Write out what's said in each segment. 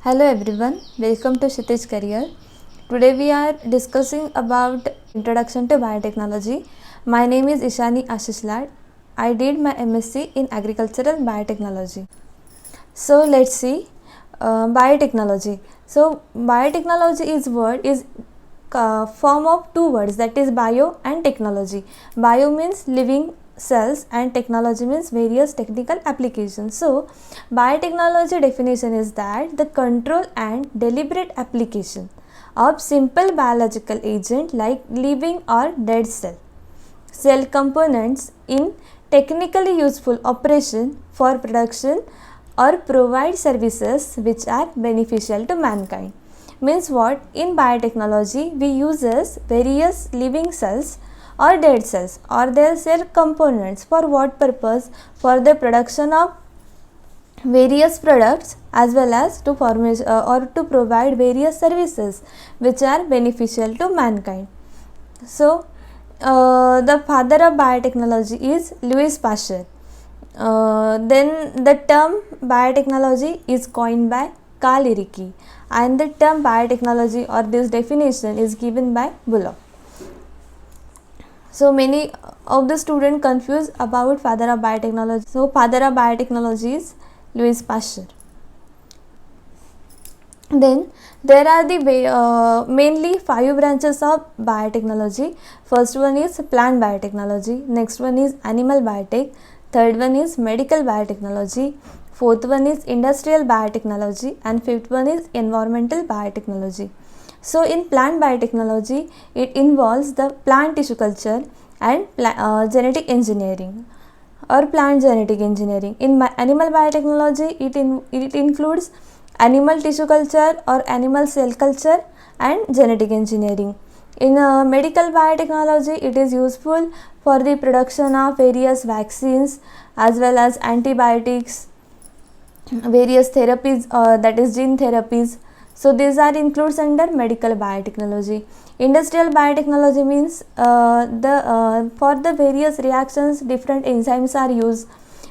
Hello everyone, welcome to Kshitij Career. Today we are discussing about introduction to biotechnology. My name is Ishani Ashish Lad. I did my MSc in agricultural biotechnology. So let's see biotechnology. So biotechnology is form of two words, that is bio and technology. Bio means living cells and technology means various technical applications. So biotechnology definition is that the control and deliberate application of simple biological agent like living or dead cell components in technically useful operation for production or provide services which are beneficial to mankind. Means what? In biotechnology we uses various living cells or dead cells or their cell components for what purpose? For the production of various products as well as to formation or to provide various services which are beneficial to mankind. So the father of biotechnology is Louis Pasteur. Then the term biotechnology is coined by Carl Iericke and the term biotechnology or this definition is given by Bullock. So many of the students confused about father of biotechnology. So father of biotechnology is Louis Pasteur. Then there are the mainly 5 branches of biotechnology. First one is plant biotechnology, next one is animal biotech, third one is medical biotechnology, fourth one is industrial biotechnology and fifth one is environmental biotechnology. So in plant biotechnology it involves the plant tissue culture and genetic engineering or plant genetic engineering. In animal biotechnology it includes animal tissue culture or animal cell culture and genetic engineering. In medical biotechnology it is useful for the production of various vaccines as well as antibiotics, various therapies that is gene therapies. So these are includes under medical biotechnology. Industrial biotechnology means for the various reactions different enzymes are used.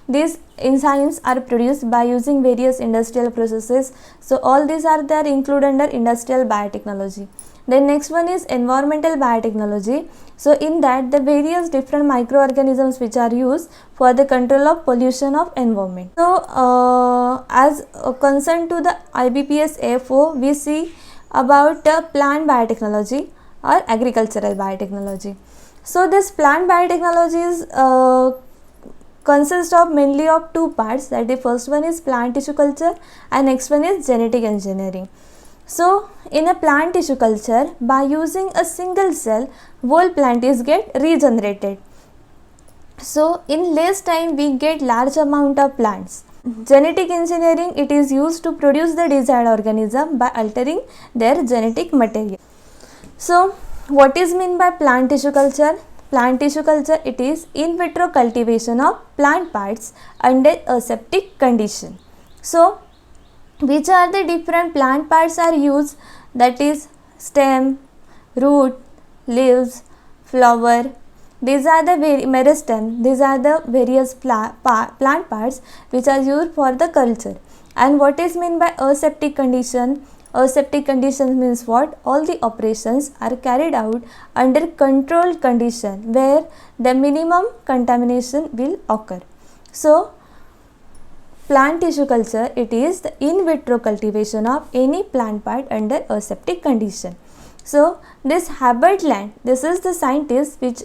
These enzymes are produced by using various industrial processes. So all these are there included under industrial biotechnology. Then next one is environmental biotechnology. So in that the various different microorganisms which are used for the control of pollution of environment. So as concern to the IBPS AFO, we see about plant biotechnology or agricultural biotechnology. So this plant biotechnology is consists of mainly of two parts, that the first one is plant tissue culture and next one is genetic engineering. So in a plant tissue culture, by using a single cell, whole plant is get regenerated. So in less time we get large amount of plants. Genetic engineering, it is used to produce the desired organism by altering their genetic material. So what is meant by plant tissue culture? Plant tissue culture, it is in vitro cultivation of plant parts under aseptic condition. So which are the different plant parts are used? That is stem, root, leaves, flower. These are the meristem. These are the various plant parts which are used for the culture. And what is meant by aseptic condition? Aseptic condition means what? All the operations are carried out under controlled condition where the minimum contamination will occur. So plant tissue culture, it is the in vitro cultivation of any plant part under aseptic condition. So this Herbert Land, this is the scientist which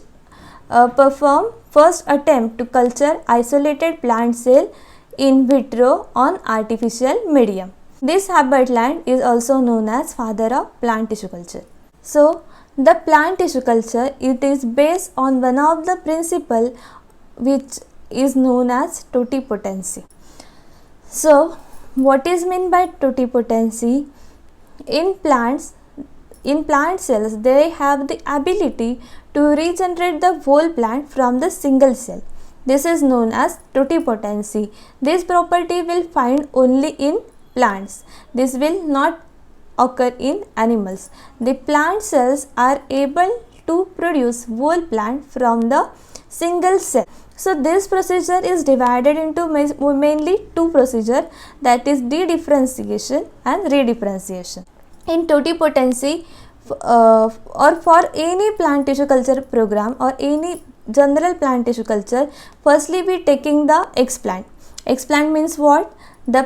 perform first attempt to culture isolated plant cell in vitro on artificial medium. This Herbert Land is also known as father of plant tissue culture. So the plant tissue culture, it is based on one of the principle which is known as totipotency. So what is meant by totipotency? In plant cells they have the ability to regenerate the whole plant from the single cell. This is known as totipotency. This property will find only in plants. This will not occur in animals. The plant cells are able to produce whole plant from the single cell. So this procedure is divided into mainly two procedures, that is dedifferentiation and redifferentiation. In totipotency or for any plant tissue culture program or any general plant tissue culture, firstly we taking the explant. Explant means what? The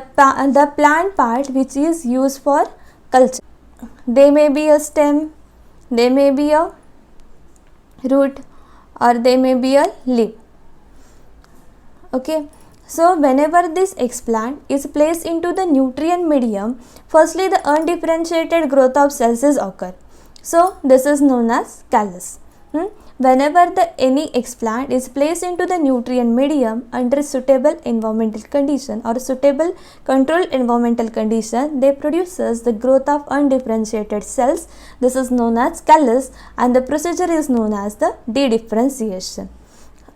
plant part which is used for culture. They may be a stem, they may be a root, or they may be a leaf. Okay, so whenever this explant is placed into the nutrient medium, firstly the undifferentiated growth of cells is occur. So this is known as callus. Whenever any explant is placed into the nutrient medium under suitable environmental condition or suitable controlled environmental condition, they produces the growth of undifferentiated cells. This is known as callus, and the procedure is known as the dedifferentiation.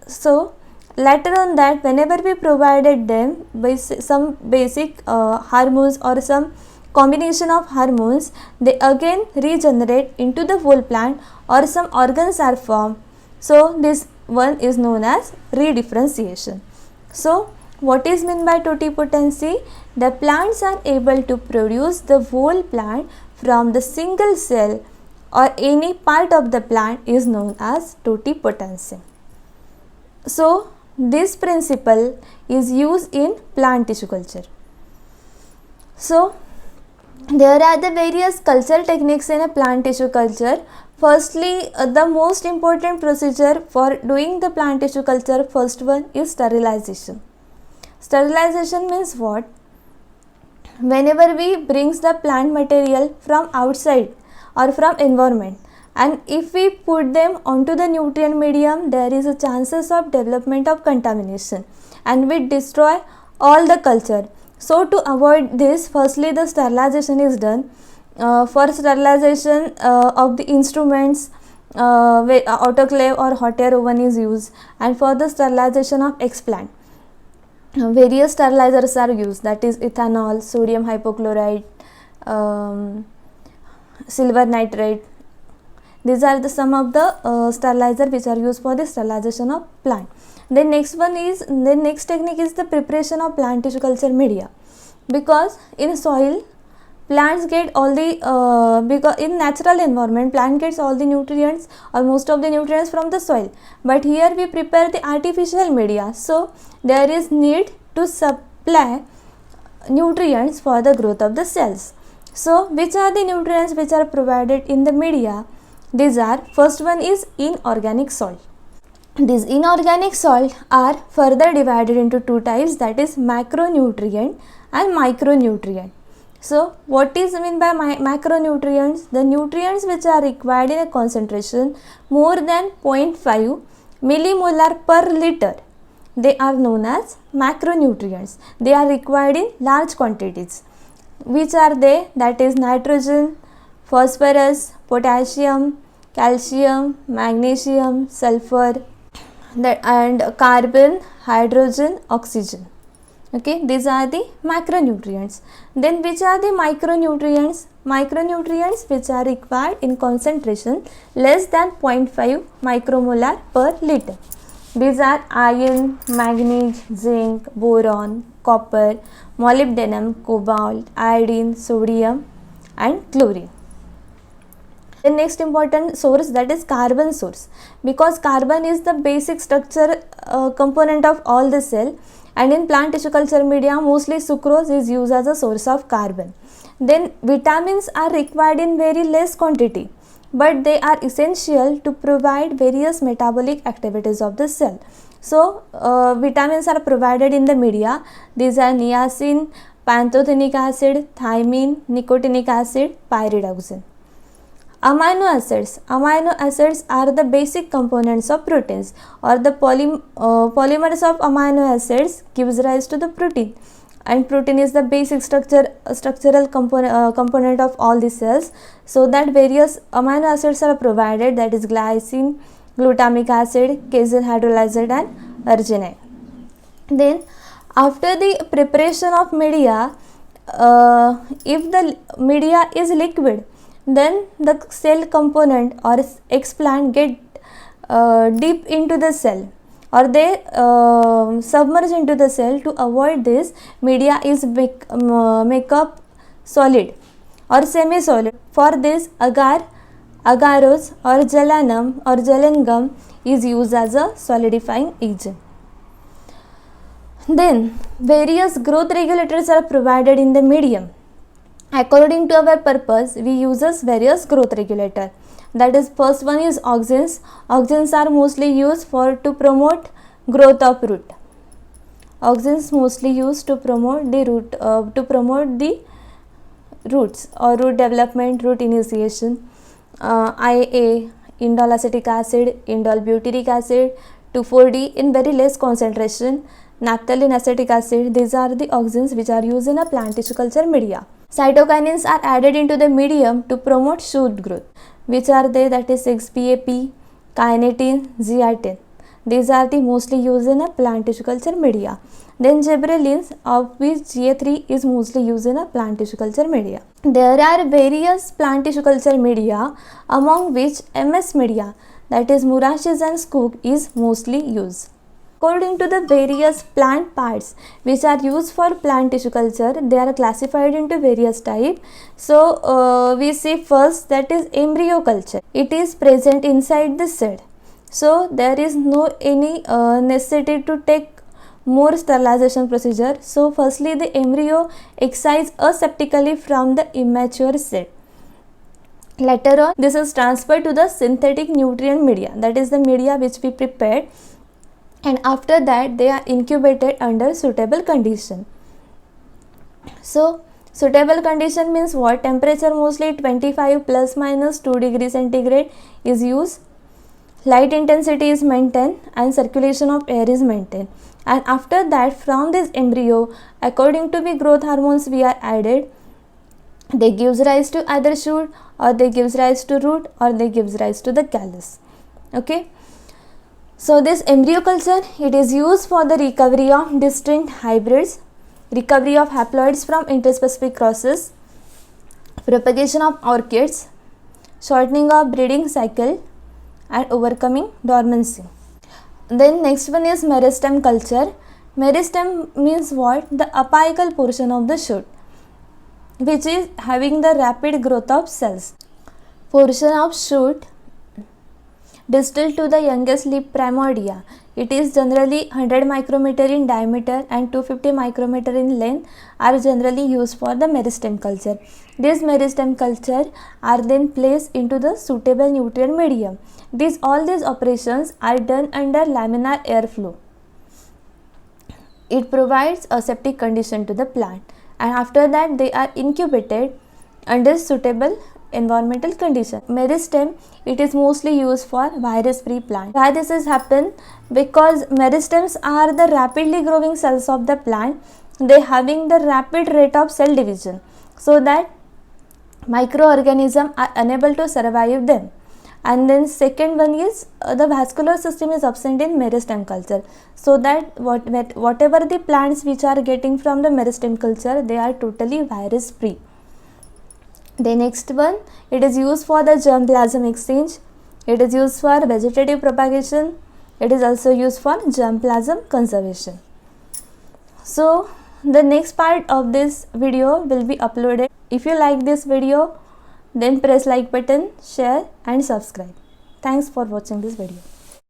So later on that, whenever we provided them by some basic hormones or some combination of hormones, they again regenerate into the whole plant or some organs are formed. So this one is known as redifferentiation. So what is meant by totipotency? The plants are able to produce the whole plant from the single cell or any part of the plant is known as totipotency. So this principle is used in plant tissue culture. So there are the various culture techniques in a plant tissue culture. Firstly, the most important procedure for doing the plant tissue culture, first one is sterilization. Sterilization means what? Whenever we brings the plant material from outside or from environment, and if we put them onto the nutrient medium, there is a chances of development of contamination and we destroy all the culture. So to avoid this, firstly the sterilization is done. For sterilization of the instruments, autoclave or hot air oven is used, and for the sterilization of explant, various sterilizers are used, that is ethanol, sodium hypochlorite, silver nitrate. These are the some of the sterilizer which are used for the sterilization of plant. The next technique is the preparation of plant tissue culture media, because in soil plants get all the because in natural environment plant gets all the nutrients or most of the nutrients from the soil, but here we prepare the artificial media, so there is need to supply nutrients for the growth of the cells. So which are the nutrients which are provided in the media? These are, first one is inorganic salt. These inorganic salt are further divided into two types, that is macronutrient and micronutrient. So what is meant by macronutrients? The nutrients which are required in a concentration more than 0.5 millimolar per liter, they are known as macronutrients. They are required in large quantities. Which are they? That is nitrogen, phosphorus, potassium, calcium, magnesium, sulfur, and carbon, hydrogen, oxygen. Okay, these are the macronutrients. Then which are the micronutrients? Micronutrients which are required in concentration less than 0.5 micromolar per liter. These are iron, manganese, zinc, boron, copper, molybdenum, cobalt, iodine, sodium and chlorine. The next important source, that is carbon source, because carbon is the basic structure component of all the cell, and in plant tissue culture media mostly sucrose is used as a source of carbon. Then vitamins are required in very less quantity, but they are essential to provide various metabolic activities of the cell. So vitamins are provided in the media. These are niacin, pantothenic acid, thymine, nicotinic acid, pyridoxine. Amino acids are the basic components of proteins, or the polymers of amino acids gives rise to the protein, and protein is the basic structural component of all the cells. So that various amino acids are provided, that is glycine, glutamic acid, casein hydrolysate and arginine. Then after the preparation of media, if the media is liquid, then the cell component or explant get deep into the cell. or they submerge into the cell. To avoid this, media is make up solid or semi-solid. For this, agarose or gelanum or gelangum is used as a solidifying agent. Then various growth regulators are provided in the medium. According to our purpose, we uses various growth regulator. That is, first one is auxins. Auxins are mostly used to promote growth of root. Auxins mostly used to promote the roots or root development, root initiation. IA, indole acetic acid, indole butyric acid, 2,4-D in very less concentration, naphthalene acetic acid. These are the auxins which are used in a plant tissue culture media. Cytokinins are added into the medium to promote shoot growth. Which are they? That is 6-PAP, kinetin, zeatin. These are the mostly used in a plant tissue culture media. Then gibberellins, of which GA3 is mostly used in a plant tissue culture media. There are various plant tissue culture media, among which MS media, that is Murash's and Skoog, is mostly used. According to the various plant parts which are used for plant tissue culture, they are classified into various types. So we see first, that is embryo culture. It is present inside the cell. So there is no any necessity to take more sterilization procedure. So firstly, the embryo excises aseptically from the immature cell. Later on, this is transferred to the synthetic nutrient media, that is the media which we prepared, and after that they are incubated under suitable condition. So suitable condition means what? Temperature mostly 25 plus minus 2 degrees centigrade is used. Light intensity is maintained and circulation of air is maintained. And after that, from this embryo, according to the growth hormones we are added, they gives rise to either shoot, or they gives rise to root, or they gives rise to the callus. Okay. So this embryo culture, it is used for the recovery of distinct hybrids, recovery of haploids from interspecific crosses, propagation of orchids, shortening of breeding cycle, and overcoming dormancy. Then next one is meristem culture. Meristem means what? The apical portion of the shoot, which is having the rapid growth of cells. Portion of shoot distal to the youngest leaf primordia. It is generally 100 micrometer in diameter and 250 micrometer in length, are generally used for the meristem culture. These meristem culture are then placed into the suitable nutrient medium. All these operations are done under laminar airflow. It provides a aseptic condition to the plant, and after that they are incubated under suitable environmental condition. Meristem, it is mostly used for virus-free plant. Why this has happened? Because meristems are the rapidly growing cells of the plant. They having the rapid rate of cell division, so that microorganisms are unable to survive them. And then second one is the vascular system is absent in meristem culture, so that whatever the plants which are getting from the meristem culture, they are totally virus free. The next one, it is used for the germplasm exchange, it is used for vegetative propagation, it is also used for germplasm conservation. So the next part of this video will be uploaded. If you like this video, then press like button, share and subscribe. Thanks for watching this video.